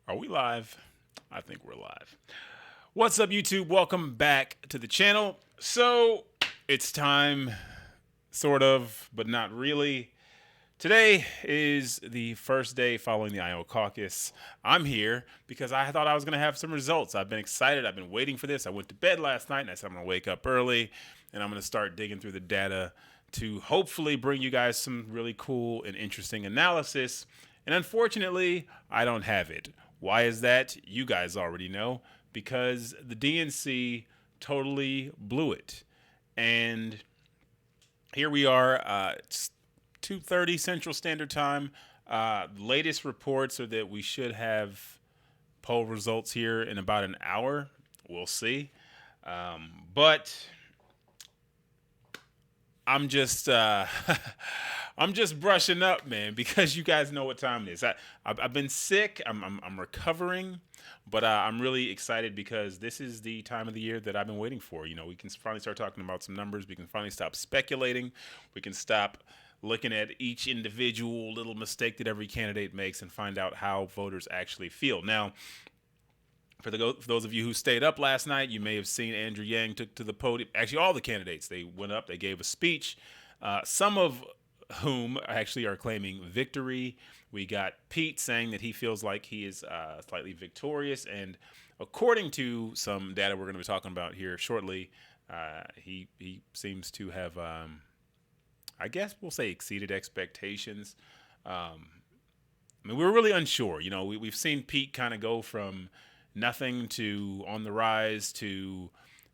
Are we live? I think we're live. What's up, YouTube? Welcome back to the channel. So, it's time, sort of, but not really. Today is the first day following the Iowa caucus. I'm here because I thought I was going to have some results. I've been excited. I've been waiting for this. I went to bed last night and I said I'm going to wake up early and I'm going to start digging through the data to hopefully bring you guys some really cool and interesting analysis. And unfortunately, I don't have it. Why is that? You guys already know. Because the DNC totally blew it. And here we are. It's 2:30 Central Standard Time. Latest reports are that we should have poll results here in about an hour. We'll see. But I'm just I'm just brushing up, man, because you guys know what time it is. I've been sick. I'm recovering, but I'm really excited because this is the time of the year that I've been waiting for. You know, we can finally start talking about some numbers. We can finally stop speculating. We can stop looking at each individual little mistake that every candidate makes and find out how voters actually feel. Now, for those of you who stayed up last night, you may have seen Andrew Yang took to the podium. Actually, all the candidates, they went up, they gave a speech. Some of whom actually are claiming victory. We got Pete saying that he feels like he is slightly victorious. And according to some data we're going to be talking about here shortly, he seems to have, I guess we'll say, exceeded expectations. I mean, we were really unsure. You know, we've seen Pete kind of go from nothing to on the rise to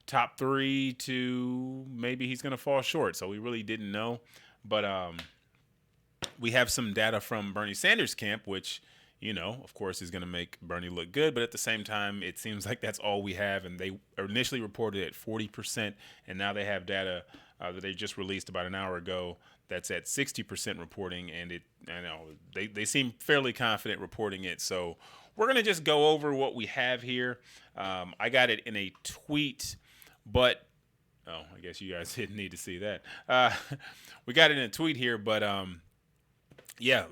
top three to maybe he's going to fall short. So we really didn't know. But we have some data from Bernie Sanders' camp, which, you know, of course, is going to make Bernie look good. But at the same time, it seems like that's all we have. And they initially reported at 40%, and now they have data that they just released about an hour ago that's at 60% reporting. And I know they seem fairly confident reporting it. So we're going to just go over what we have here. I got it in a tweet, but I guess you guys didn't need to see that. We got it in a tweet here, but yeah,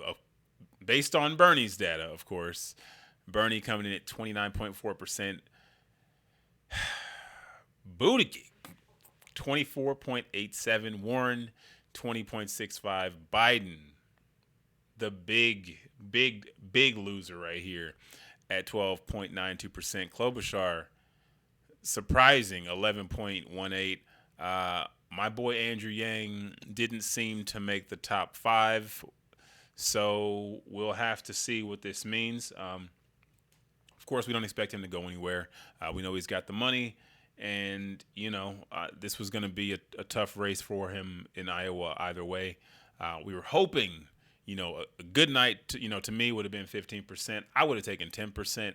based on Bernie's data, of course, Bernie coming in at 29.4%. Buttigieg, 24.87%. Warren, 20.65%. Biden, the big loser right here at 12.92%. Klobuchar, surprising 11.18%. My boy Andrew Yang didn't seem to make the top 5, so we'll have to see what this means. Of course, we don't expect him to go anywhere. We know he's got the money, and you know this was going to be a tough race for him in Iowa either way. We were hoping, you know, a good night, to me would have been 15%. I would have taken 10%.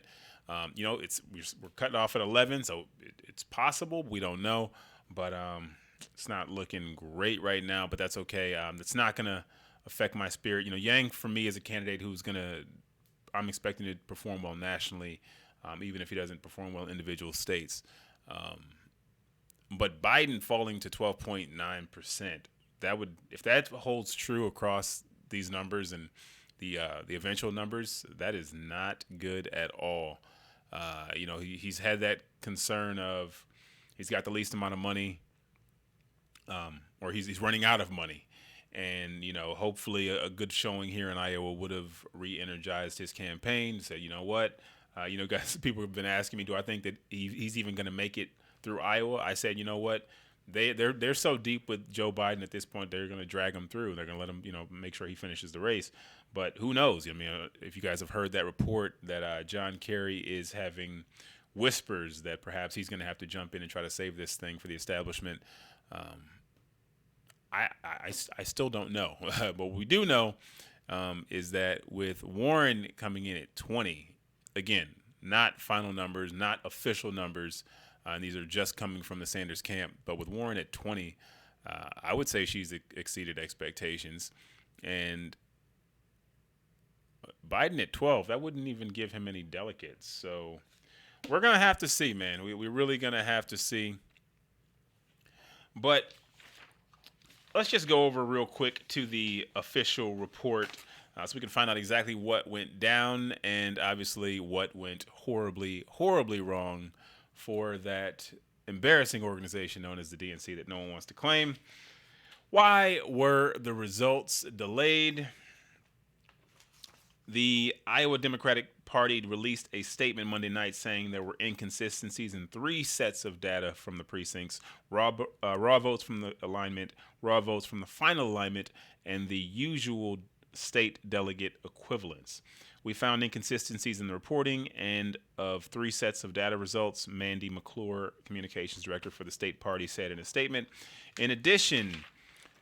You know, we're cutting off at 11, so it's possible. We don't know, but it's not looking great right now. But that's okay. It's not gonna affect my spirit. You know, Yang for me is a candidate I'm expecting to perform well nationally, even if he doesn't perform well in individual states. But Biden falling to 12.9%, if that holds true across these numbers and the eventual numbers, that is not good at all. You know, he's had that concern of he's got the least amount of money, or he's running out of money. And, you know, hopefully a good showing here in Iowa would have re-energized his campaign. Said, you know what, guys, people have been asking me, do I think that he's even going to make it through Iowa? I said, you know what, they're so deep with Joe Biden at this point, they're going to drag him through. They're going to let him, make sure he finishes the race. But who knows? I mean, if you guys have heard that report that John Kerry is having whispers that perhaps he's going to have to jump in and try to save this thing for the establishment. I still don't know. But what we do know is that with Warren coming in at 20, again, not final numbers, not official numbers, and these are just coming from the Sanders camp, but with Warren at 20, I would say she's exceeded expectations. And Biden at 12, that wouldn't even give him any delegates. So we're going to have to see, man. We're really going to have to see. But let's just go over real quick to the official report so we can find out exactly what went down and obviously what went horribly, horribly wrong for that embarrassing organization known as the DNC that no one wants to claim. Why were the results delayed? The Iowa Democratic Party released a statement Monday night saying there were inconsistencies in 3 sets of data from the precincts: raw votes from the alignment, raw votes from the final alignment, and the usual state delegate equivalents. We found inconsistencies in the reporting and of 3 sets of data results, Mandy McClure, communications director for the state party, said in a statement. In addition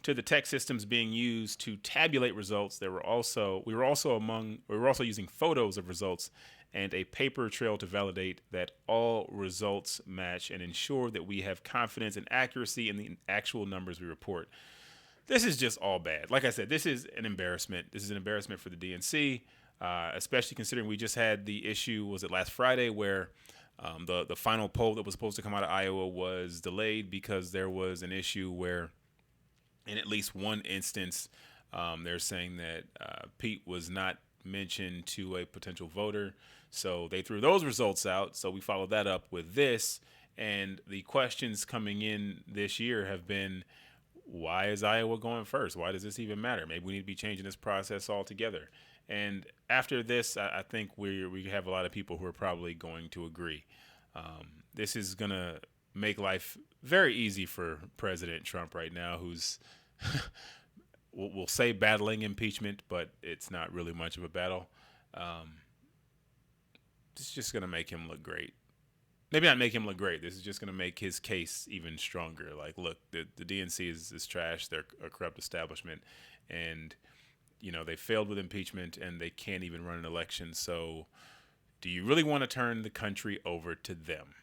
to the tech systems being used to tabulate results, we were also using photos of results and a paper trail to validate that all results match and ensure that we have confidence and accuracy in the actual numbers we report. This is just all bad. Like I said, this is an embarrassment. This is an embarrassment for the DNC, especially considering we just had the issue, was it last Friday, where the final poll that was supposed to come out of Iowa was delayed because there was an issue where, in at least one instance, they're saying that Pete was not mentioned to a potential voter. So they threw those results out. So we followed that up with this. And the questions coming in this year have been, why is Iowa going first? Why does this even matter? Maybe we need to be changing this process altogether. And after this, I think we have a lot of people who are probably going to agree. This is going to make life very easy for President Trump right now, who's, we'll say battling impeachment, but it's not really much of a battle. It's just going to make him look great. Maybe not make him look great. This is just going to make his case even stronger. Like, look, the DNC is trash. They're a corrupt establishment. And, they failed with impeachment and they can't even run an election. So do you really want to turn the country over to them?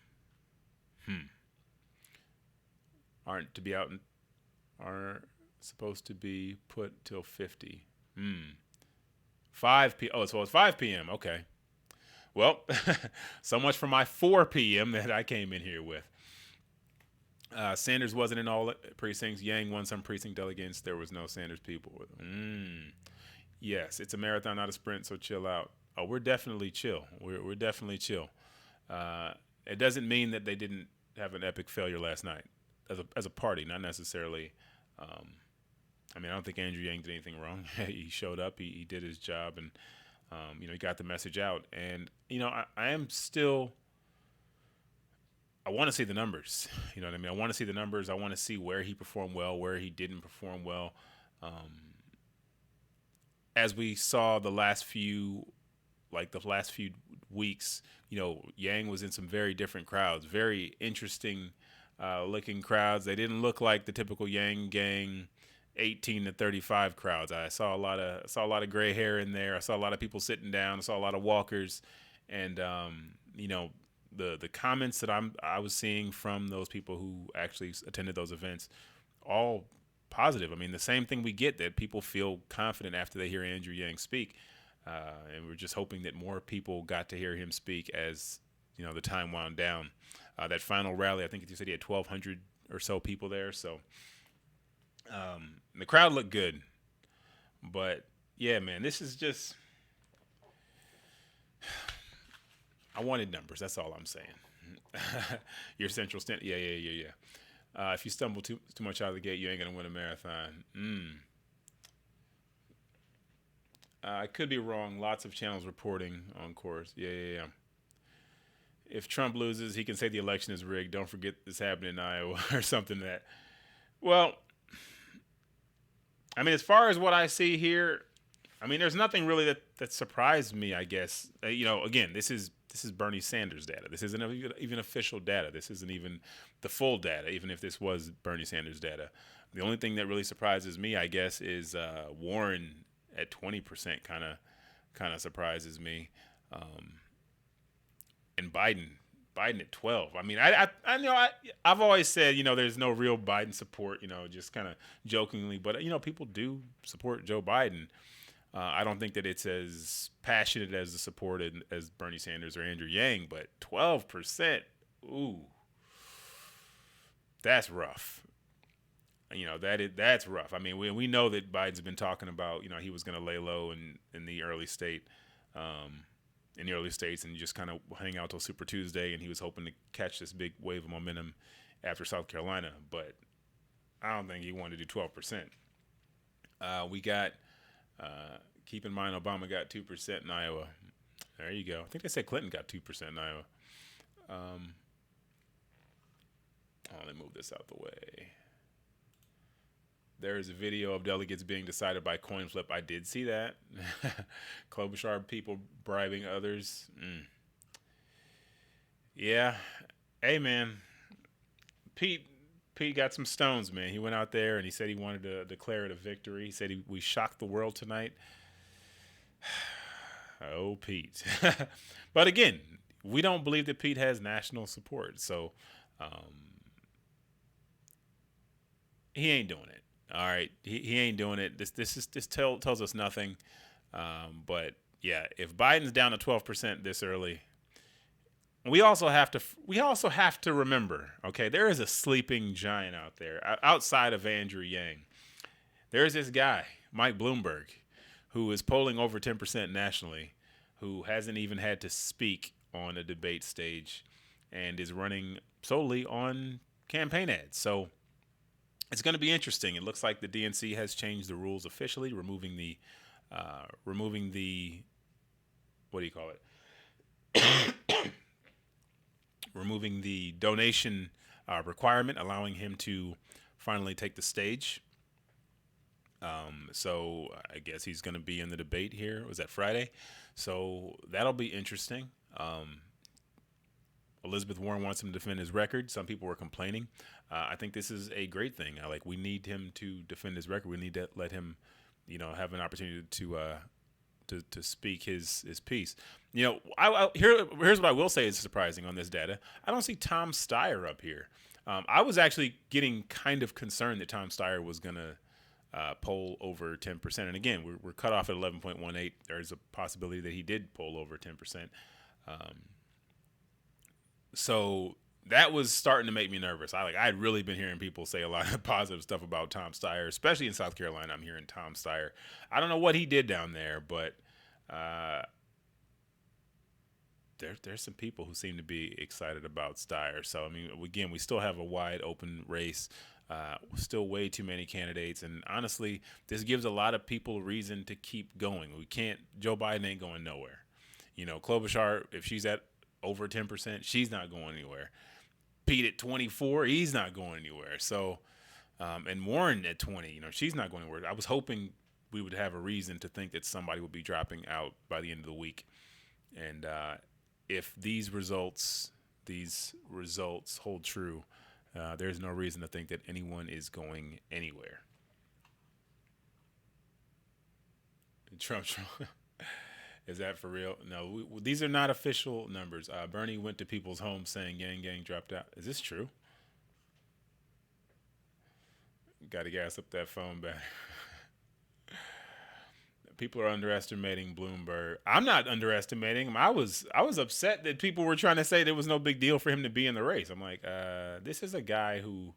Are supposed to be put till 50. 5 p.m. Oh, so it's 5 p.m. Okay. Well, so much for my 4 p.m. that I came in here with. Sanders wasn't in all precincts. Yang won some precinct delegates. There was no Sanders people with him. Yes, it's a marathon, not a sprint, so chill out. Oh, we're definitely chill. We're definitely chill. It doesn't mean that they didn't have an epic failure last night as a party, not necessarily. I don't think Andrew Yang did anything wrong. He showed up. He did his job, and he got the message out. And I am still. I want to see the numbers. You know what I mean? I want to see the numbers. I want to see where he performed well, where he didn't perform well. As we saw the last few weeks, Yang was in some very different crowds, very interesting looking crowds. They didn't look like the typical YANGGANG 18 to 35 crowds. I saw a lot of gray hair in there. I saw a lot of people sitting down. I saw a lot of walkers, and the comments that I was seeing from those people who actually attended those events, all positive. The same thing we get, that people feel confident after they hear Andrew Yang speak, and we're just hoping that more people got to hear him speak as the time wound down. That final rally, I think you said he had 1,200 or so people there. So the crowd looked good, but yeah, man, this is just. I wanted numbers. That's all I'm saying. Your central stand. Yeah. If you stumble too much out of the gate, you ain't gonna win a marathon. I could be wrong. Lots of channels reporting on course. Yeah. If Trump loses, he can say the election is rigged. Don't forget this happened in Iowa or something that. Well, as far as what I see here, there's nothing really that surprised me, I guess. Again, this is Bernie Sanders data. This isn't even official data. This isn't even the full data, even if this was Bernie Sanders data. The only thing that really surprises me, I guess, is Warren at 20% kind of surprises me. And Biden at 12. I know I've always said, there's no real Biden support, just kind of jokingly, but people do support Joe Biden. I don't think that it's as passionate as the support as Bernie Sanders or Andrew Yang, but 12%, ooh, that's rough. That's rough. I mean, we know that Biden's been talking about, he was going to lay low in the early um, early states and just kind of hang out till Super Tuesday, and he was hoping to catch this big wave of momentum after South Carolina, but I don't think he wanted to do 12%. We got, keep in mind, Obama got 2% in Iowa. There you go. I think they said Clinton got 2% in Iowa. Let me move this out the way. There is a video of delegates being decided by coin flip. I did see that. Klobuchar people bribing others. Yeah. Hey, man. Pete got some stones, man. He went out there and he said he wanted to declare it a victory. He said we shocked the world tonight. Oh, Pete. But again, we don't believe that Pete has national support. So he ain't doing it. All right, he ain't doing it. This tells us nothing. But yeah, if Biden's down to 12% this early, we also have to remember. Okay, there is a sleeping giant out there outside of Andrew Yang. There is this guy, Mike Bloomberg, who is polling over 10% nationally, who hasn't even had to speak on a debate stage, and is running solely on campaign ads. So it's going to be interesting. It looks like the DNC has changed the rules officially, removing the what do you call it? Removing the donation requirement, allowing him to finally take the stage. So I guess he's going to be in the debate here. Was that Friday? So that'll be interesting. Elizabeth Warren wants him to defend his record. Some people were complaining. I think this is a great thing. We need him to defend his record. We need to let him, have an opportunity to speak his piece. Here's what I will say is surprising on this data. I don't see Tom Steyer up here. I was actually getting kind of concerned that Tom Steyer was going to poll over 10%. And again, we're cut off at 11.18. There's a possibility that he did poll over 10%. So that was starting to make me nervous. I had really been hearing people say a lot of positive stuff about Tom Steyer, especially in South Carolina. I'm hearing Tom Steyer. I don't know what he did down there, but there's some people who seem to be excited about Steyer. So, I mean, again, we still have a wide open race. Still way too many candidates. And honestly, this gives a lot of people reason to keep going. Joe Biden ain't going nowhere. Klobuchar, if she's at over 10%, she's not going anywhere. Pete at 24, he's not going anywhere. So, and Warren at 20, she's not going anywhere. I was hoping we would have a reason to think that somebody would be dropping out by the end of the week. And if these results hold true, there's no reason to think that anyone is going anywhere. Trump. Is that for real? No, these are not official numbers. Bernie went to people's homes saying YANGGANG dropped out. Is this true? Got to gas up that phone back. People are underestimating Bloomberg. I'm not underestimating him. I was upset that people were trying to say there was no big deal for him to be in the race. I'm like, this is a guy who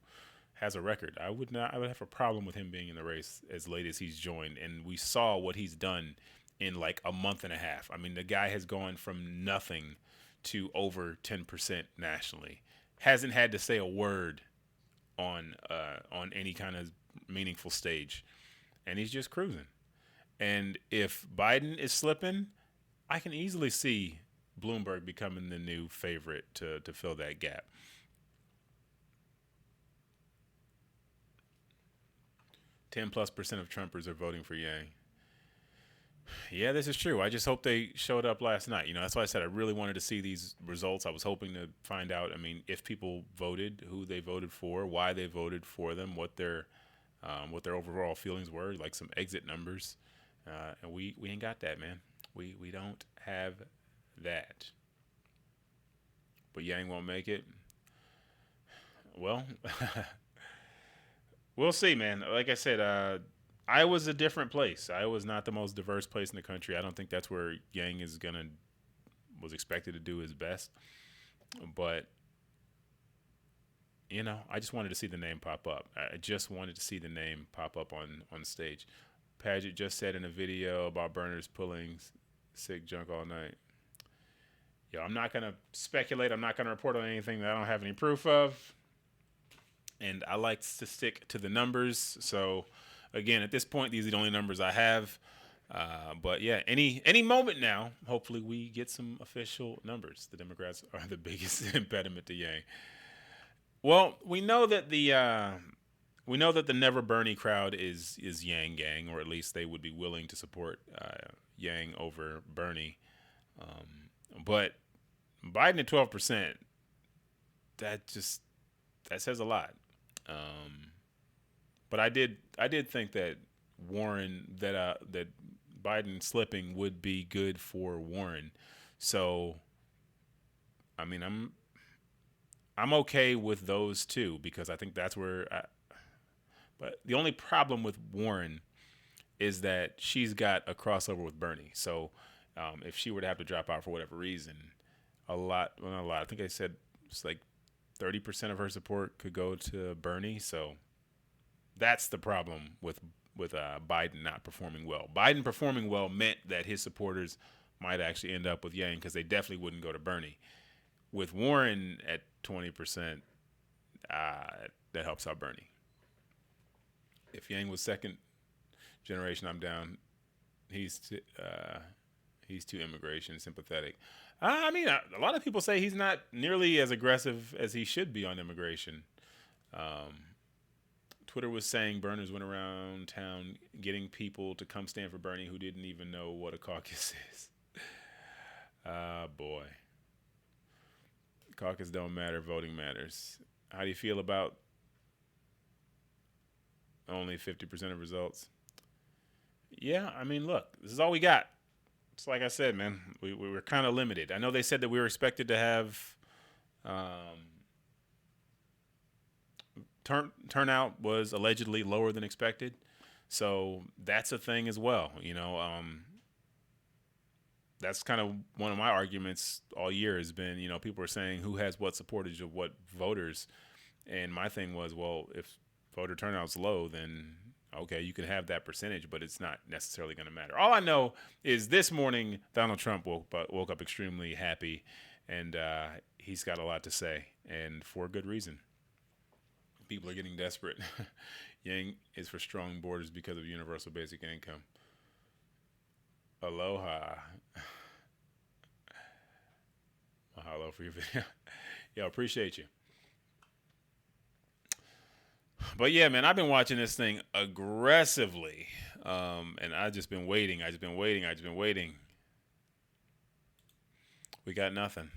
has a record. I would have a problem with him being in the race as late as he's joined. And we saw what he's done in like a month and a half. I mean, the guy has gone from nothing to over 10% nationally. Hasn't had to say a word on any kind of meaningful stage, and he's just cruising. And if Biden is slipping, I can easily see Bloomberg becoming the new favorite to fill that gap. +10% of Trumpers are voting for Yang. Yeah, this is true. I just hope they showed up last night. That's why I said I really wanted to see these results. I was hoping to find out, if people voted, who they voted for, why they voted for them, what their overall feelings were, like some exit numbers. And we ain't got that, man. We don't have that. But Yang won't make it. Well, we'll see, man. Like I said, Iowa's a different place. Iowa's not the most diverse place in the country. I don't think that's where Yang was expected to do his best. But I just wanted to see the name pop up. I just wanted to see the name pop up on stage. Paget just said in a video about burners pulling sick junk all night. I'm not going to speculate. I'm not going to report on anything that I don't have any proof of. And I like to stick to the numbers. So, again, at this point, these are the only numbers I have. But yeah, any moment now, hopefully we get some official numbers. The Democrats are the biggest impediment to Yang. Well, we know that the Never Bernie crowd is YANGGANG, or at least they would be willing to support Yang over Bernie. But Biden at 12%, that says a lot. But I did think that that Biden slipping would be good for Warren. So, I mean, I'm okay with those two, because I think that's where. But the only problem with Warren is that she's got a crossover with Bernie. So, if she were to have to drop out for whatever reason, not a lot. I think I said it's like 30% of her support could go to Bernie. So that's the problem with Biden not performing well. Biden performing well meant that his supporters might actually end up with Yang, because they definitely wouldn't go to Bernie. With Warren at 20%, that helps out Bernie. If Yang was second generation, I'm down. He's too immigration sympathetic. I mean, a lot of people say he's not nearly as aggressive as he should be on immigration. Twitter was saying burners went around town getting people to come stand for Bernie who didn't even know what a caucus is. Boy. Caucus don't matter, voting matters. How do you feel about only 50% of results? Yeah, I mean, look, this is all we got. It's like I said, man, we were kind of limited. I know they said that we were expected to have turnout was allegedly lower than expected. So that's a thing as well. That's kind of one of my arguments all year has been, people are saying who has what supportage of what voters. And my thing was, well, if voter turnout's low, then okay, you can have that percentage, but it's not necessarily going to matter. All I know is this morning, Donald Trump woke up extremely happy, and he's got a lot to say, and for good reason. People are getting desperate. Yang is for strong borders because of universal basic income. Aloha. Mahalo for your video. Yo, appreciate you. But yeah, man, I've been watching this thing aggressively, and I've just been waiting. We got nothing.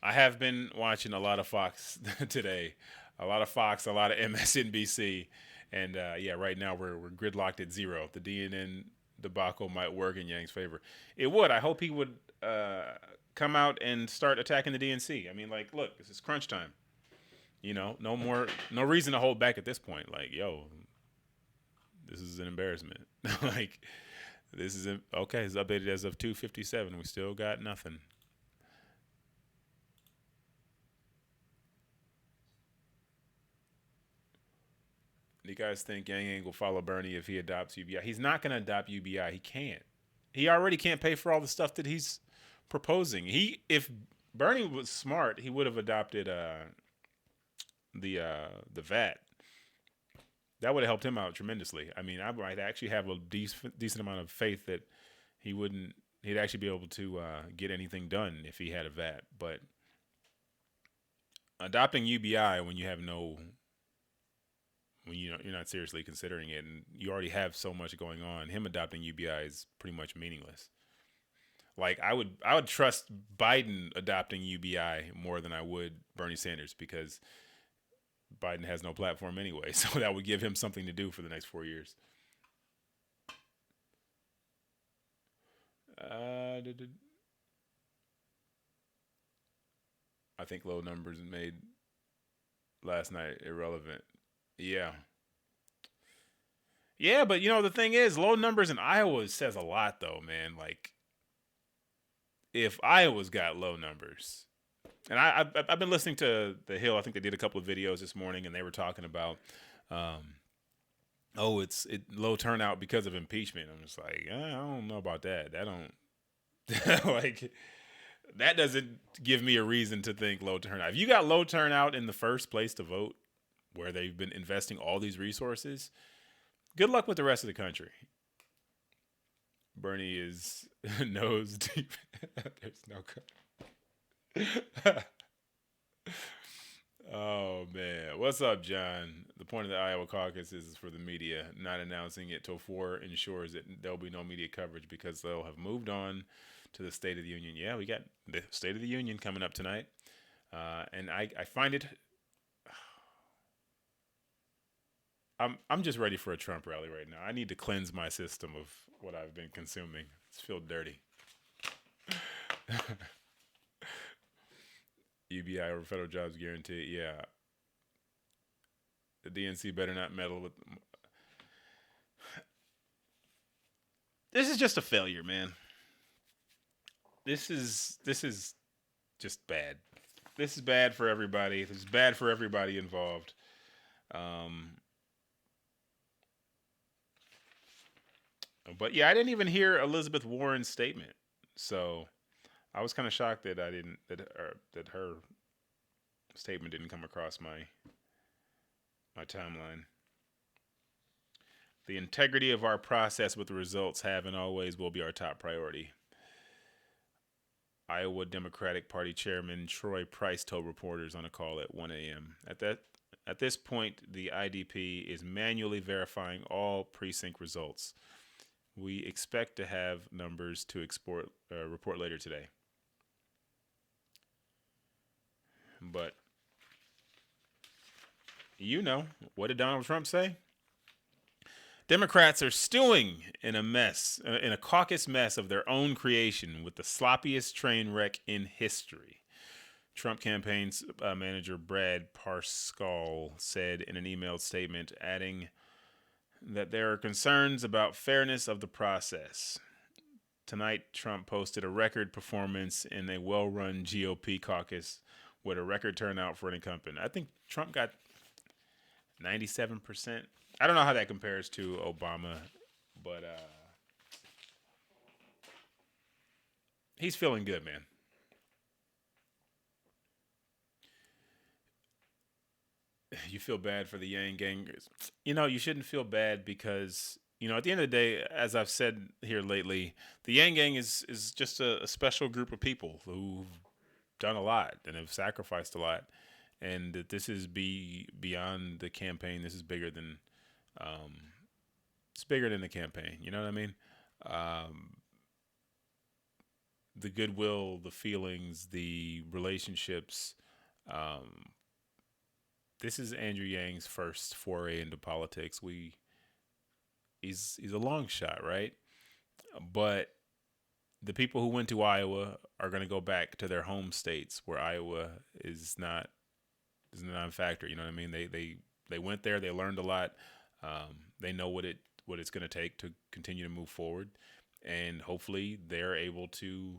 I have been watching a lot of Fox today, a lot of MSNBC, and right now we're gridlocked at 0. The DNN debacle might work in Yang's favor. It would. I hope he would come out and start attacking the DNC. I mean, like, look, this is crunch time. No reason to hold back at this point. Like, yo, this is an embarrassment. Like, this is okay. It's updated as of 2:57. We still got nothing. Do you guys think YANGGANG will follow Bernie if he adopts UBI? He's not going to adopt UBI. He can't. He already can't pay for all the stuff that he's proposing. If Bernie was smart, he would have adopted the VAT. That would have helped him out tremendously. I mean, I might actually have a decent amount of faith that he'd actually be able to get anything done if he had a VAT. But adopting UBI when you have when you're not seriously considering it, and you already have so much going on, him adopting UBI is pretty much meaningless. Like, I would trust Biden adopting UBI more than I would Bernie Sanders, because Biden has no platform anyway. So that would give him something to do for the next 4 years. I think low numbers made last night irrelevant. Yeah. Yeah, but the thing is, low numbers in Iowa says a lot, though, man. Like, if Iowa's got low numbers, and I've been listening to The Hill. I think they did a couple of videos this morning, and they were talking about, it's low turnout because of impeachment. I'm just like, I don't know about that. That don't like that doesn't give me a reason to think low turnout. If you got low turnout in the first place to vote, where they've been investing all these resources, good luck with the rest of the country. Bernie is nose deep. There's no. Oh man, what's up, John? The point of the Iowa caucus is for the media. Not announcing it till 4 ensures that there'll be no media coverage because they'll have moved on to the State of the Union. Yeah, we got the State of the Union coming up tonight, and I find it. I'm just ready for a Trump rally right now. I need to cleanse my system of what I've been consuming. It's feel dirty. UBI or federal jobs guaranteed. Yeah. The DNC better not meddle with. This is just a failure, man. This is just bad. This is bad for everybody. This is bad for everybody involved. But yeah, I didn't even hear Elizabeth Warren's statement, so I was kind of shocked that that her statement didn't come across my timeline. The integrity of our process with the results have and always will be our top priority. Iowa Democratic Party Chairman Troy Price told reporters on a call at 1 a.m. At this point, the IDP is manually verifying all precinct results. We expect to have numbers to report later today. But, what did Donald Trump say? Democrats are stewing in a caucus mess of their own creation with the sloppiest train wreck in history. Trump campaign's manager Brad Parscale said in an emailed statement, adding that there are concerns about fairness of the process. Tonight, Trump posted a record performance in a well-run GOP caucus with a record turnout for an incumbent. I think Trump got 97%. I don't know how that compares to Obama, but he's feeling good, man. You feel bad for the YANGGANGers. You shouldn't feel bad because, at the end of the day, as I've said here lately, the YANGGANG is just a special group of people who've done a lot and have sacrificed a lot. And that this is beyond the campaign. This is bigger than it's bigger than the campaign. You know what I mean? The goodwill, the feelings, the relationships. This is Andrew Yang's first foray into politics. He's a long shot, right? But the people who went to Iowa are going to go back to their home states where Iowa is not a non-factor. You know what I mean? They went there. They learned a lot. They know what it's going to take to continue to move forward, and hopefully they're able to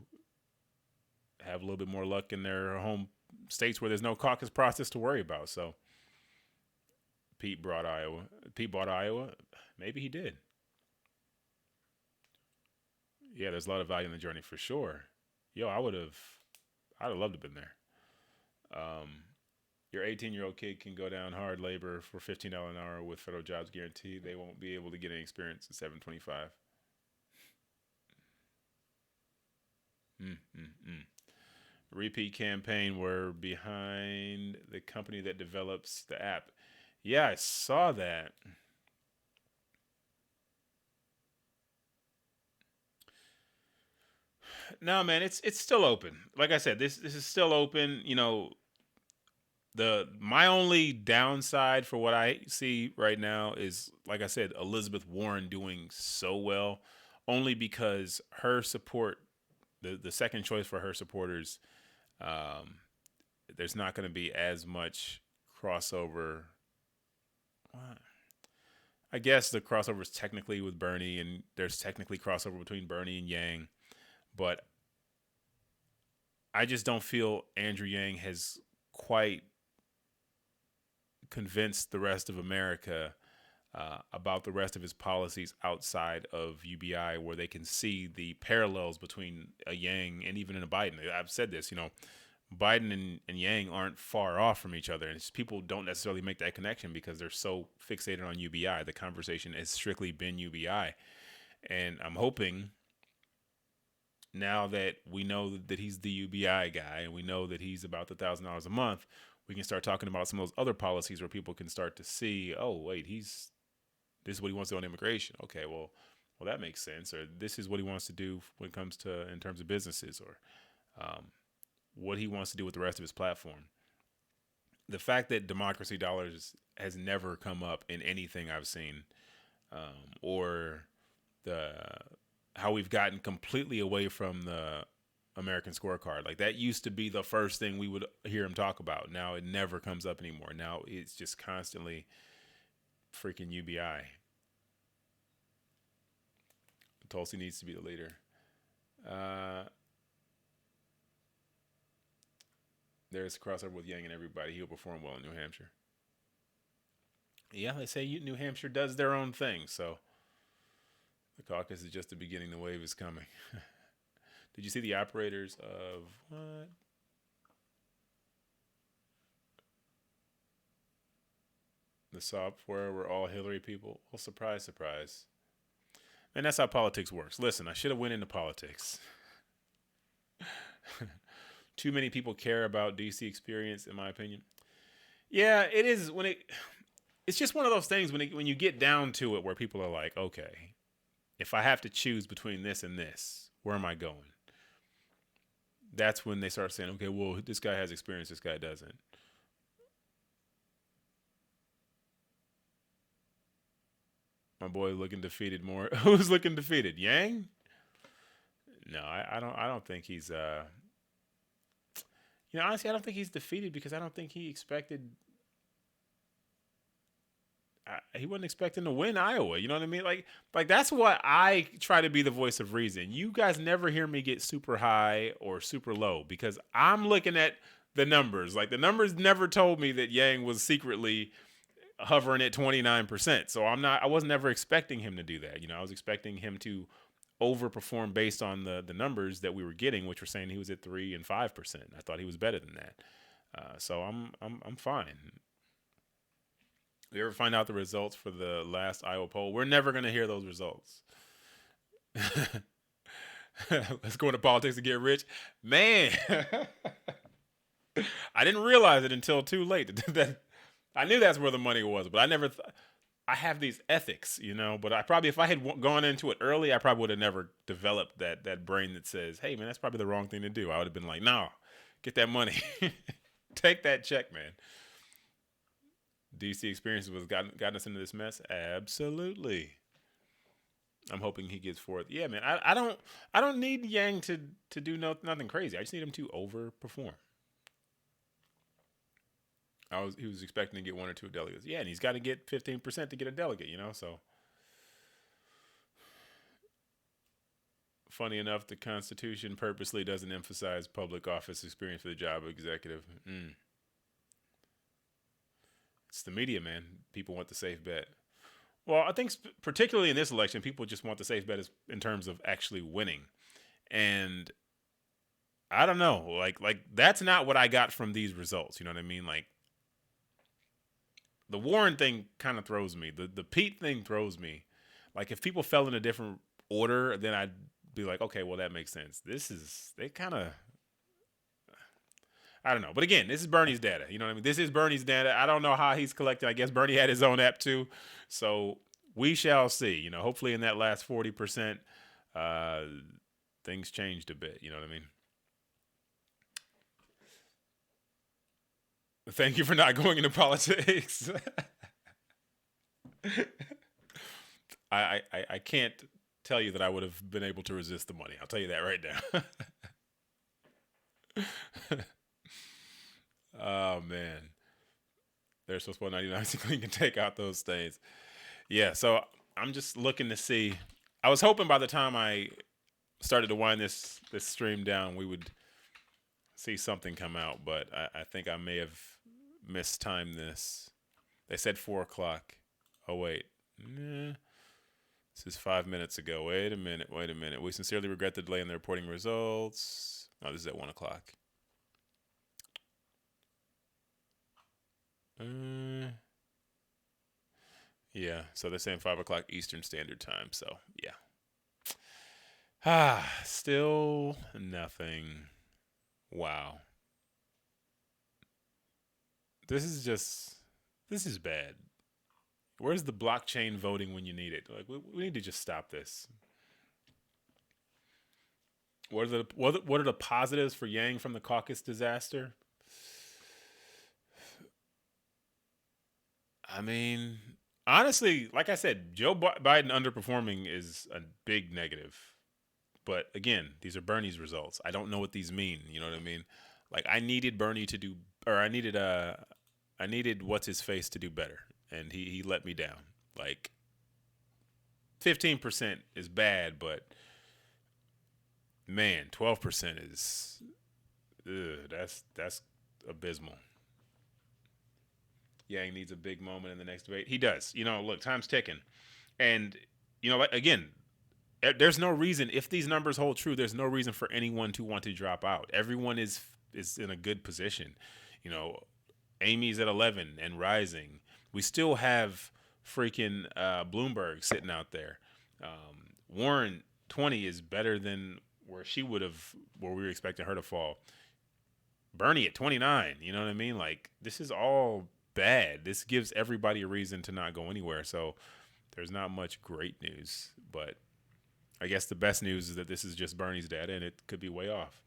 have a little bit more luck in their home states where there's no caucus process to worry about. So Pete bought Iowa. Maybe he did. Yeah, there's a lot of value in the journey for sure. Yo, I'd have loved to have been there. Your 18-year-old kid can go down hard labor for $15 an hour with federal jobs guaranteed. They won't be able to get any experience at $7.25. Repeat campaign were behind the company that develops the app. Yeah, I saw that. No, man, it's still open. Like I said, this is still open. My only downside for what I see right now is, like I said, Elizabeth Warren doing so well, only because her support, the second choice for her supporters, there's not going to be as much crossover. I guess the crossover is technically with Bernie, and there's technically crossover between Bernie and Yang, but I just don't feel Andrew Yang has quite convinced the rest of America about the rest of his policies outside of UBI, where they can see the parallels between a Yang and even in a Biden. I've said this, Biden and Yang aren't far off from each other, and it's, people don't necessarily make that connection because they're so fixated on UBI. The conversation has strictly been UBI, and I'm hoping now that we know that he's the UBI guy and we know that he's about the $1,000 a month, we can start talking about some of those other policies where people can start to see, oh wait, this is what he wants to do on immigration. Okay, well that makes sense. Or this is what he wants to do when it comes to in terms of businesses, or what he wants to do with the rest of his platform. The fact that democracy dollars has never come up in anything I've seen, or the how we've gotten completely away from the American scorecard. Like, that used to be the first thing we would hear him talk about. Now it never comes up anymore. Now it's just constantly freaking UBI. Tulsi needs to be the leader. There's a crossover with Yang and everybody. He'll perform well in New Hampshire. Yeah, they say New Hampshire does their own thing, so the caucus is just the beginning. The wave is coming. Did you see the operators of what? The software were all Hillary people? Well, surprise, surprise. And that's how politics works. Listen, I should have went into politics. Too many people care about DC experience, in my opinion. Yeah, it is it's just one of those things when you get down to it where people are like, okay, if I have to choose between this and this, where am I going? That's when they start saying, okay, well, this guy has experience, this guy doesn't. My boy looking defeated more. Who's looking defeated? Yang? No, I don't think he's honestly, I don't think he's defeated because I don't think he expected. He wasn't expecting to win Iowa. You know what I mean? Like that's what I try to be the voice of reason. You guys never hear me get super high or super low because I'm looking at the numbers. Like, the numbers never told me that Yang was secretly hovering at 29%. So I was never expecting him to do that. I was expecting him to overperform based on the numbers that we were getting, which were saying he was at 3% and 5%. I thought he was better than that. So I'm fine. You ever find out the results for the last Iowa poll? We're never going to hear those results. Let's go into politics to get rich. Man, I didn't realize it until too late. I knew that's where the money was, but I never I have these ethics, but if I had gone into it early, I probably would have never developed that brain that says, hey, man, that's probably the wrong thing to do. I would have been like, no, get that money. Take that check, man. DC experiences was gotten us into this mess? Absolutely. I'm hoping he gets forth. Yeah, man, I don't need Yang to do nothing crazy. I just need him to overperform. He was expecting to get 1 or 2 delegates. Yeah, and he's got to get 15% to get a delegate, so. Funny enough, the Constitution purposely doesn't emphasize public office experience for the job of executive. It's the media, man. People want the safe bet. Well, I think particularly in this election, people just want the safe bet in terms of actually winning. And I don't know. Like that's not what I got from these results. You know what I mean? Like, the Warren thing kind of throws me. The Pete thing throws me. Like, if people fell in a different order, then I'd be like, okay, well, that makes sense. They kind of, I don't know. But again, this is Bernie's data. You know what I mean? This is Bernie's data. I don't know how he's collecting. I guess Bernie had his own app too. So we shall see. Hopefully in that last 40%, things changed a bit. You know what I mean? Thank you for not going into politics. I can't tell you that I would have been able to resist the money. I'll tell you that right now. Oh, man. There's supposed to be 99 so you can take out those stains. Yeah, so I'm just looking to see. I was hoping by the time I started to wind this stream down, we would see something come out, but I think I may have mistimed this. They said 4 o'clock. Oh, wait. Nah. This is 5 minutes ago. Wait a minute. We sincerely regret the delay in the reporting results. No, this is at 1 o'clock. Yeah, so they're saying 5 o'clock Eastern Standard Time. So, yeah. Still nothing. Wow. This is bad. Where's the blockchain voting when you need it? Like, we need to just stop this. What are the positives for Yang from the caucus disaster? I mean, honestly, like I said, Joe Biden underperforming is a big negative. But again, these are Bernie's results. I don't know what these mean. You know what I mean? Like, I needed Bernie to do, or I needed what's his face to do better, and he let me down. Like, 15% is bad, but man, 12% is that's abysmal. Yang needs a big moment in the next debate. He does. You know, look, time's ticking, and you know, again, there's no reason, if these numbers hold true, there's no reason for anyone to want to drop out. Everyone is in a good position. You know, Amy's at 11 and rising. We still have freaking Bloomberg sitting out there. Warren 20 is better than where we were expecting her to fall. Bernie at 29, you know what I mean? Like, this is all bad. This gives everybody a reason to not go anywhere. So there's not much great news, but I guess the best news is that this is just Bernie's data, and it could be way off.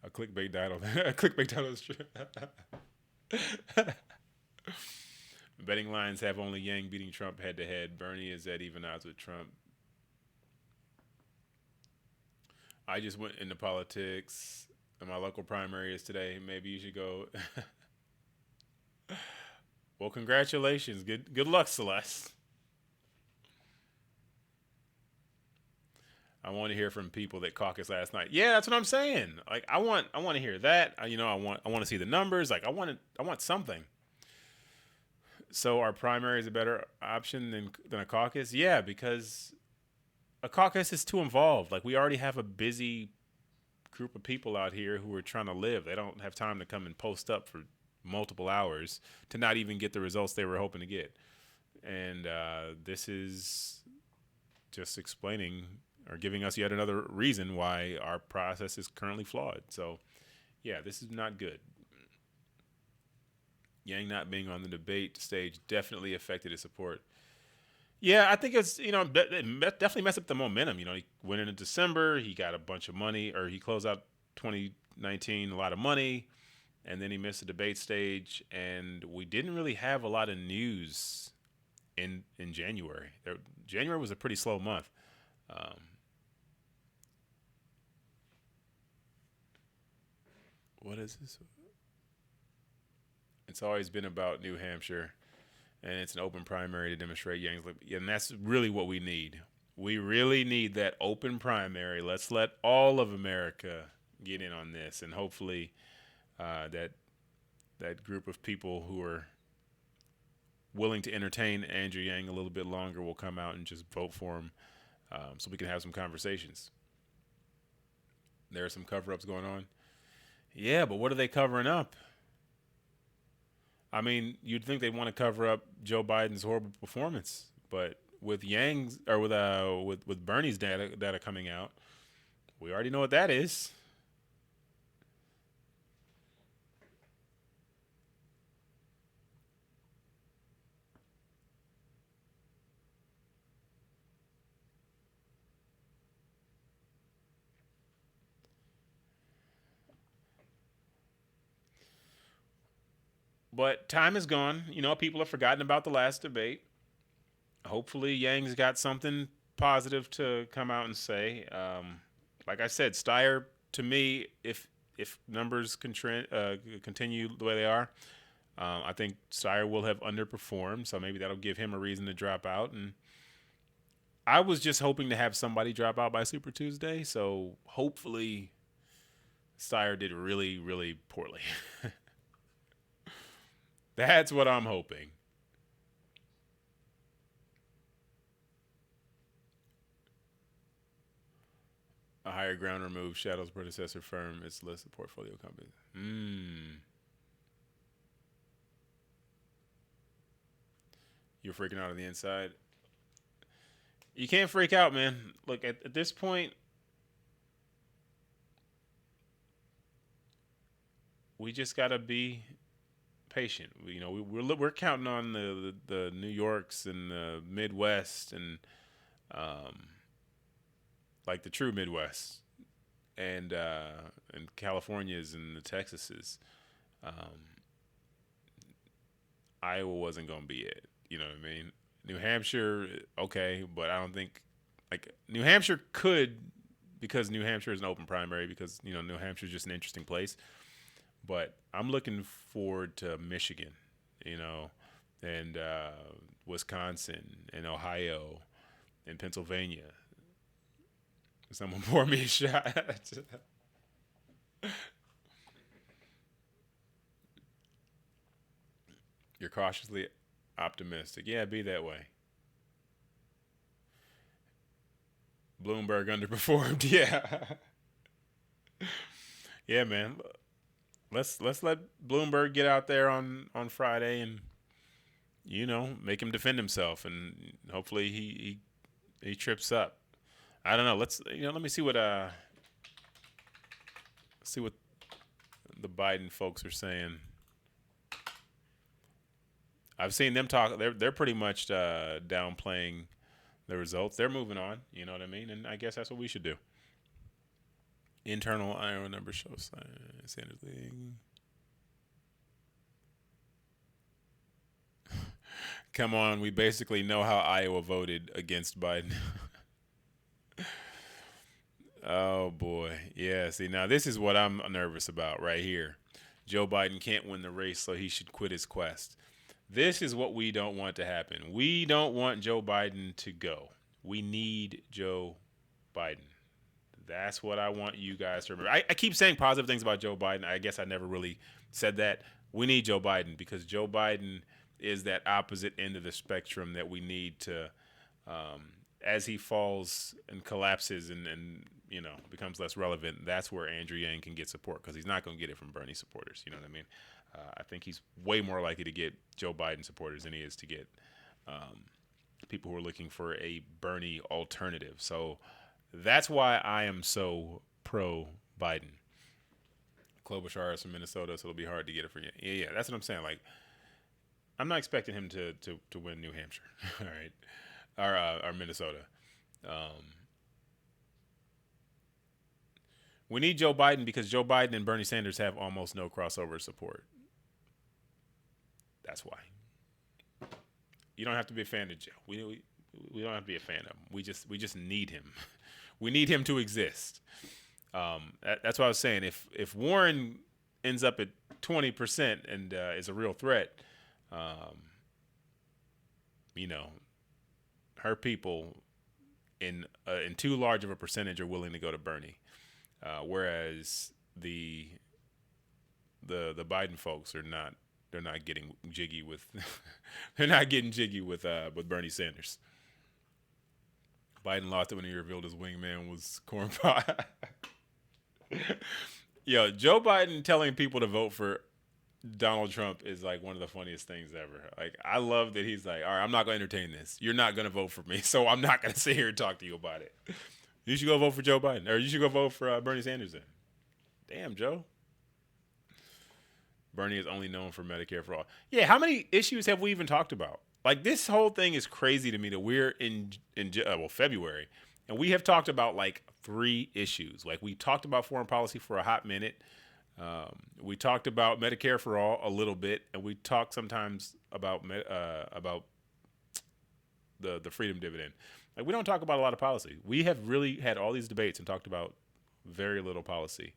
A clickbait title. A clickbait title is true. Betting lines have only Yang beating Trump head-to-head. Bernie is at even odds with Trump. I just went into politics, and my local primary is today. Maybe you should go. Well, congratulations. Good luck, Celeste. I want to hear from people that caucused last night. Yeah, that's what I'm saying. Like, I want to hear that. I want to see the numbers. Like, I want something. So our primary is a better option than a caucus? Yeah, because a caucus is too involved. Like, we already have a busy group of people out here who are trying to live. They don't have time to come and post up for multiple hours to not even get the results they were hoping to get. And this is just explaining or giving us yet another reason why our process is currently flawed. So, yeah, this is not good. Yang not being on the debate stage definitely affected his support. Yeah, I think it's, it definitely messed up the momentum. You know, he went into December, he got a bunch of money, or he closed out 2019, a lot of money, and then he missed the debate stage, and we didn't really have a lot of news in January. January was a pretty slow month. What is this? It's always been about New Hampshire, and it's an open primary to demonstrate Yang's. And that's really what we need. We really need that open primary. Let's let all of America get in on this, and hopefully that group of people who are willing to entertain Andrew Yang a little bit longer will come out and just vote for him, so we can have some conversations. There are some cover-ups going on. Yeah, but what are they covering up? I mean, you'd think they want to cover up Joe Biden's horrible performance, but with Yang's or with Bernie's data coming out, we already know what that is. But time is gone. You know, people have forgotten about the last debate. Hopefully, Yang's got something positive to come out and say. Like I said, Steyer, to me, if numbers continue the way they are, I think Steyer will have underperformed. So maybe that'll give him a reason to drop out. And I was just hoping to have somebody drop out by Super Tuesday. So hopefully Steyer did really, really poorly. That's what I'm hoping. A higher ground removed Shadow's predecessor firm, its list of portfolio companies. You're freaking out on the inside. You can't freak out, man. Look, at this point, we just gotta be patient. We're counting on the New Yorks and the Midwest and like the true Midwest and Californias and the Texases. Iowa wasn't gonna be it. You know what I mean? New Hampshire, okay, but I don't think like New Hampshire could, because New Hampshire is an open primary, because New Hampshire is just an interesting place. But I'm looking forward to Michigan, and Wisconsin and Ohio and Pennsylvania. Someone pour me a shot. You're cautiously optimistic. Yeah, be that way. Bloomberg underperformed. Yeah. Yeah, man. Let's let Bloomberg get out there on Friday and make him defend himself, and hopefully he trips up. I don't know. Let me see what the Biden folks are saying. I've seen them talk. They're pretty much downplaying the results. They're moving on. You know what I mean? And I guess that's what we should do. Internal Iowa numbers show Sanders leading. Come on, we basically know how Iowa voted against Biden. Oh boy, yeah. See, now this is what I'm nervous about right here. Joe Biden can't win the race, so he should quit his quest. This is what we don't want to happen. We don't want Joe Biden to go. We need Joe Biden. That's what I want you guys to remember. I keep saying positive things about Joe Biden. I guess I never really said that. We need Joe Biden because Joe Biden is that opposite end of the spectrum that we need to, as he falls and collapses and becomes less relevant, that's where Andrew Yang can get support, because he's not going to get it from Bernie supporters. You know what I mean? I think he's way more likely to get Joe Biden supporters than he is to get people who are looking for a Bernie alternative. So that's why I am so pro-Biden. Klobuchar is from Minnesota, so it'll be hard to get it for you. Yeah, that's what I'm saying. Like, I'm not expecting him to win New Hampshire, all right, or Minnesota. We need Joe Biden because Joe Biden and Bernie Sanders have almost no crossover support. That's why. You don't have to be a fan of Joe. We don't have to be a fan of him. We just need him. We need him to exist. That's what I was saying. If Warren ends up at 20% and is a real threat, her people in too large of a percentage are willing to go to Bernie, whereas the Biden folks are not. They're not getting jiggy with. They're not getting jiggy with Bernie Sanders. Biden lost it when he revealed his wingman was corn pie. Yo, Joe Biden telling people to vote for Donald Trump is like one of the funniest things ever. Like, I love that he's like, all right, I'm not going to entertain this. You're not going to vote for me, so I'm not going to sit here and talk to you about it. You should go vote for Joe Biden, or you should go vote for Bernie Sanders then. Damn, Joe. Bernie is only known for Medicare for all. Yeah, how many issues have we even talked about? Like, this whole thing is crazy to me that we're in February, and we have talked about like 3 issues. Like, we talked about foreign policy for a hot minute. We talked about Medicare for all a little bit, and we talk sometimes about the freedom dividend. Like, we don't talk about a lot of policy. We have really had all these debates and talked about very little policy,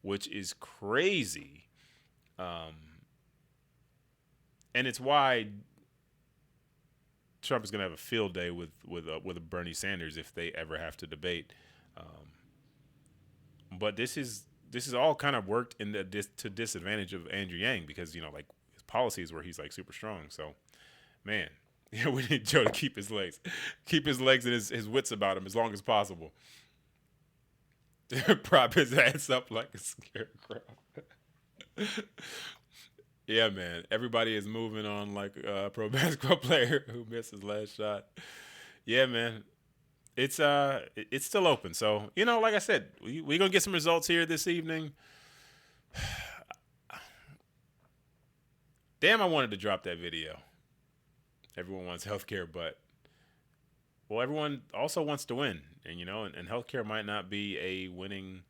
which is crazy. And it's why Trump is going to have a field day with Bernie Sanders if they ever have to debate. But this is this is all kind of worked in the to disadvantage of Andrew Yang because like his policies where he's like super strong. So, man, we need Joe to keep his legs and his wits about him as long as possible. Prop his ass up like a scarecrow. Yeah, man. Everybody is moving on like a pro basketball player who missed his last shot. Yeah, man. It's still open. So, like I said, we're gonna get some results here this evening. Damn, I wanted to drop that video. Everyone wants healthcare, but everyone also wants to win, and healthcare might not be a winning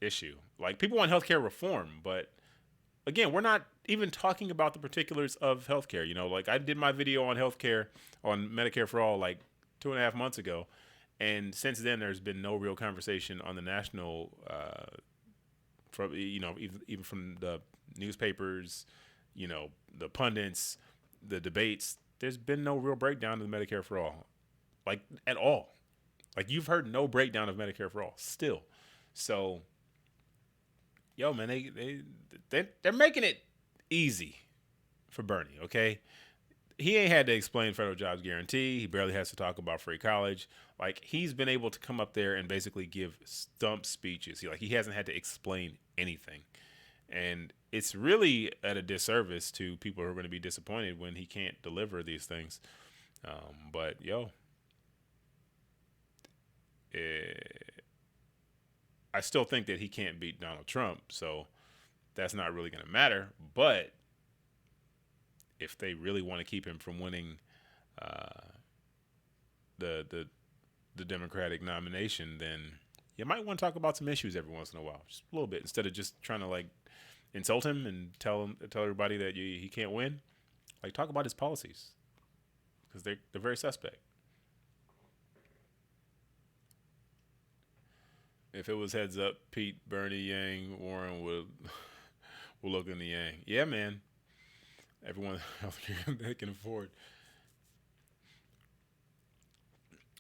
issue. Like people want healthcare reform, but again, we're not even talking about the particulars of healthcare. Like I did my video on healthcare on Medicare for All like 2.5 months ago, and since then there's been no real conversation on the national, from even from the newspapers, the pundits, the debates. There's been no real breakdown of Medicare for All, like at all. Like you've heard no breakdown of Medicare for All still. So, yo, man, they're making it easy for Bernie. Okay, he ain't had to explain federal jobs guarantee. He barely has to talk about free college. Like he's been able to come up there and basically give stump speeches. He hasn't had to explain anything. And it's really at a disservice to people who are going to be disappointed when he can't deliver these things. But, I still think that he can't beat Donald Trump. So that's not really going to matter. But if they really want to keep him from winning the Democratic nomination, then you might want to talk about some issues every once in a while, just a little bit, instead of just trying to insult him and tell everybody that he can't win. Like talk about his policies because they're very suspect. If it was heads up, Pete, Bernie, Yang, Warren will look in the Yang. Yeah, man. Everyone they can afford.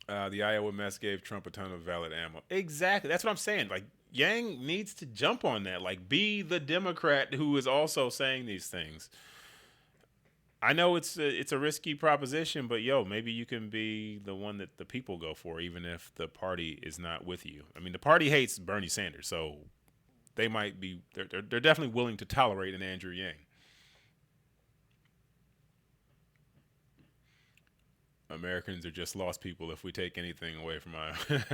The Iowa mess gave Trump a ton of valid ammo. Exactly. That's what I'm saying. Like, Yang needs to jump on that. Like, be the Democrat who is also saying these things. I know it's a risky proposition, but, maybe you can be the one that the people go for, even if the party is not with you. I mean, the party hates Bernie Sanders, so they might be – they're definitely willing to tolerate an Andrew Yang. Americans are just lost people if we take anything away from Iowa.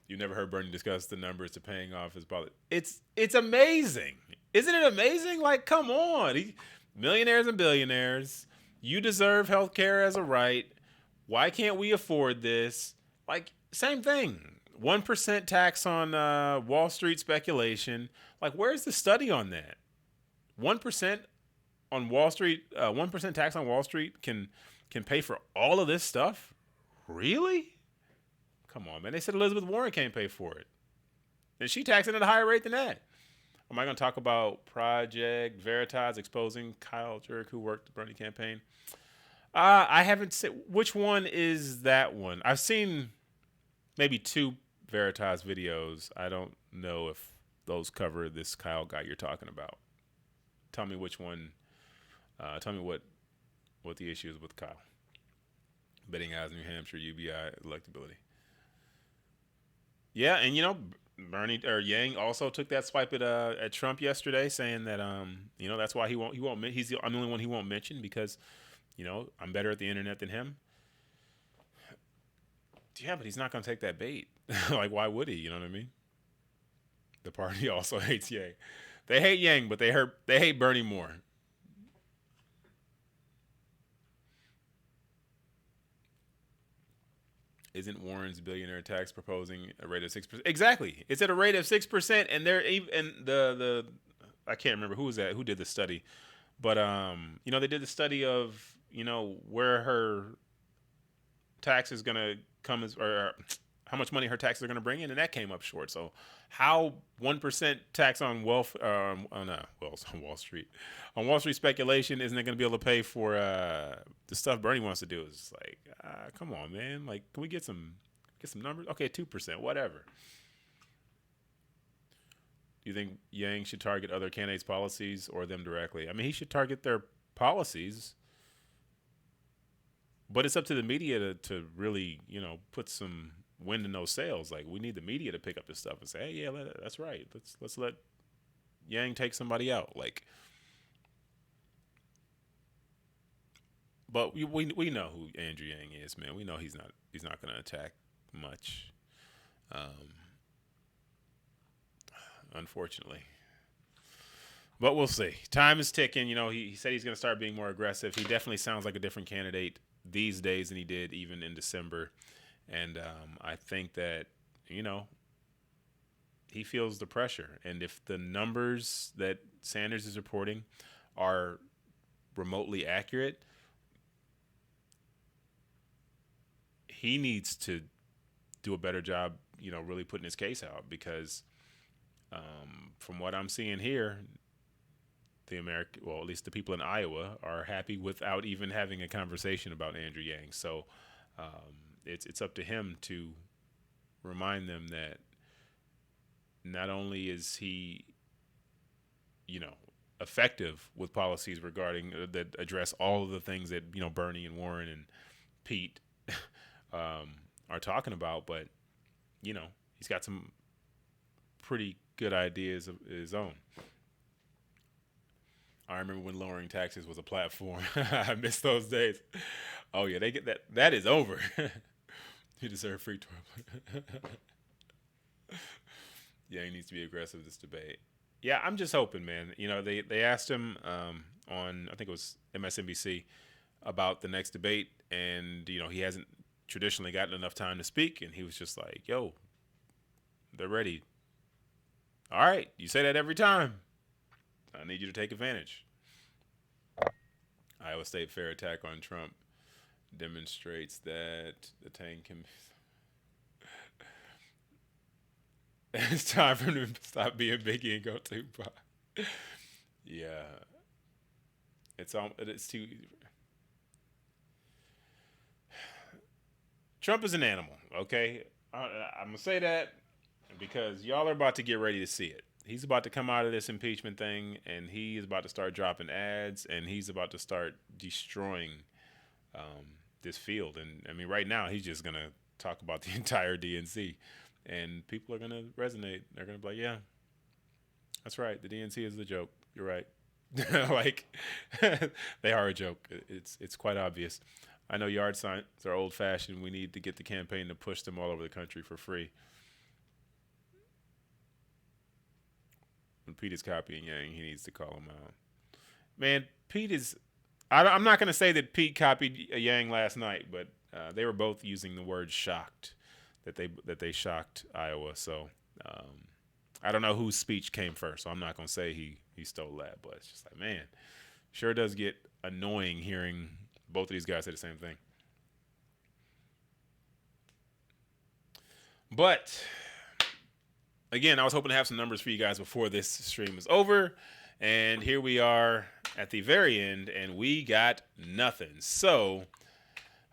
You never heard Bernie discuss the numbers to paying off his policy. It's amazing. Isn't it amazing? Like, come on. Millionaires and billionaires, you deserve health care as a right. Why can't we afford this? Like, same thing. 1% tax on Wall Street speculation. Like, where's the study on that? 1% on Wall Street, 1% tax on Wall Street can pay for all of this stuff? Really? Come on, man. They said Elizabeth Warren can't pay for it. And she taxing at a higher rate than that. Am I going to talk about Project Veritas exposing Kyle Jurek, who worked the Bernie campaign? I haven't seen. Which one is that one? I've seen maybe 2 Veritas videos. I don't know if those cover this Kyle guy you're talking about. Tell me which one. Tell me what the issue is with Kyle. Betting odds, New Hampshire, UBI, electability. Yeah, and Bernie or Yang also took that swipe at Trump yesterday, saying that that's why he won't he's the only one he won't mention because I'm better at the internet than him. Yeah, but he's not going to take that bait. Like, why would he? You know what I mean? The party also hates Yang. They hate Yang, but they hate Bernie more. Isn't Warren's billionaire tax proposing a rate of 6%? Exactly. It's at a rate of 6%, and they're even the I can't remember who was that who did the study, but they did the study of where her tax is gonna come or how much money her taxes are gonna bring in, and that came up short. So how 1% tax on wealth on Wall Street speculation isn't going to be able to pay for the stuff Bernie wants to do? It's like, come on, man. Like, can we get some Get some numbers. Okay, 2%, whatever. Do you think Yang should target other candidates' policies or them directly? I mean, he should target their policies, but it's up to the media to really, put some wind in those sails. Like, we need the media to pick up this stuff and say, hey, yeah, that's right. Let's let Yang take somebody out. Like, but we know who Andrew Yang is, man. We know he's not going to attack much. Unfortunately. But we'll see. Time is ticking. He said he's going to start being more aggressive. He definitely sounds like a different candidate these days than he did even in December. And I think that, he feels the pressure. And if the numbers that Sanders is reporting are remotely accurate, he needs to do a better job, really putting his case out, because from what I'm seeing here, at least the people in Iowa are happy without even having a conversation about Andrew Yang. So it's up to him to remind them that not only is he, effective with policies regarding that address all of the things that Bernie and Warren and Pete are talking about, but he's got some pretty good ideas of his own. I remember when lowering taxes was a platform. I miss those days. Oh yeah, they get that. That is over. You deserve free toilet. Yeah, he needs to be aggressive this debate. Yeah, I'm just hoping, man. They asked him on, I think it was MSNBC, about the next debate, and he hasn't traditionally gotten enough time to speak, and he was just like, "Yo, they're ready. All right, you say that every time. I need you to take advantage." Iowa State fair attack on Trump demonstrates that the tank can. It's time for him to stop being Biggie and go Tupac. Yeah, it's too. Trump is an animal. Okay, I'm gonna say that because y'all are about to get ready to see it. He's about to come out of this impeachment thing, and he is about to start dropping ads, and he's about to start destroying this field. And I mean, right now, he's just gonna talk about the entire DNC, and people are gonna resonate. They're gonna be like, "Yeah, that's right. The DNC is a joke. You're right." Like, they are a joke. It's quite obvious. I know yard signs are old-fashioned. We need to get the campaign to push them all over the country for free. When Pete is copying Yang, he needs to call him out. Man, Pete is... I'm not going to say that Pete copied Yang last night, but they were both using the word shocked, that they shocked Iowa. So I don't know whose speech came first, so I'm not going to say he stole that. But it's just like, man, sure does get annoying hearing both of these guys say the same thing. But... again, I was hoping to have some numbers for you guys before this stream is over. And here we are at the very end, and we got nothing. So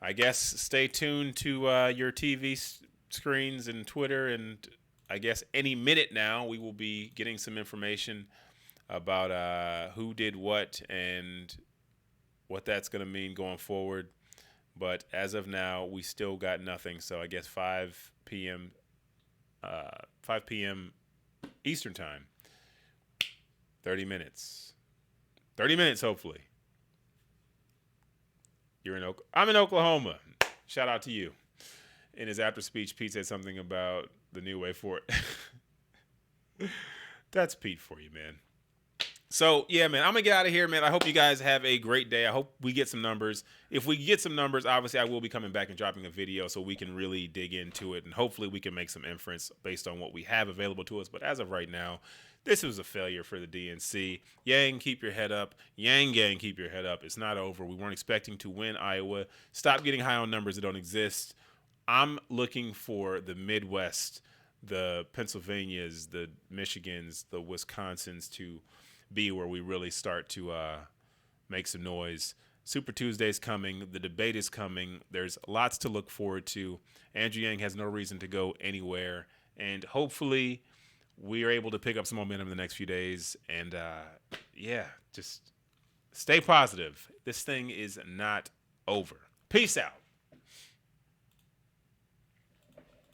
I guess stay tuned to your TV screens and Twitter. And I guess any minute now we will be getting some information about who did what and what that's going to mean going forward. But as of now, we still got nothing. So I guess 5 p.m. Eastern time. 30 minutes. 30 minutes, hopefully. I'm in Oklahoma. Shout out to you. In his after speech, Pete said something about the new way forward. That's Pete for you, man. So, yeah, man, I'm going to get out of here, man. I hope you guys have a great day. I hope we get some numbers. If we get some numbers, obviously I will be coming back and dropping a video so we can really dig into it, and hopefully we can make some inference based on what we have available to us. But as of right now, this was a failure for the DNC. Yang, keep your head up. YANGGANG, keep your head up. It's not over. We weren't expecting to win Iowa. Stop getting high on numbers that don't exist. I'm looking for the Midwest, the Pennsylvanias, the Michigans, the Wisconsins to be where we really start to make some noise. Super Tuesday is coming. The debate is coming. There's lots to look forward to. Andrew Yang has no reason to go anywhere. And hopefully we are able to pick up some momentum in the next few days. And just stay positive. This thing is not over. Peace out.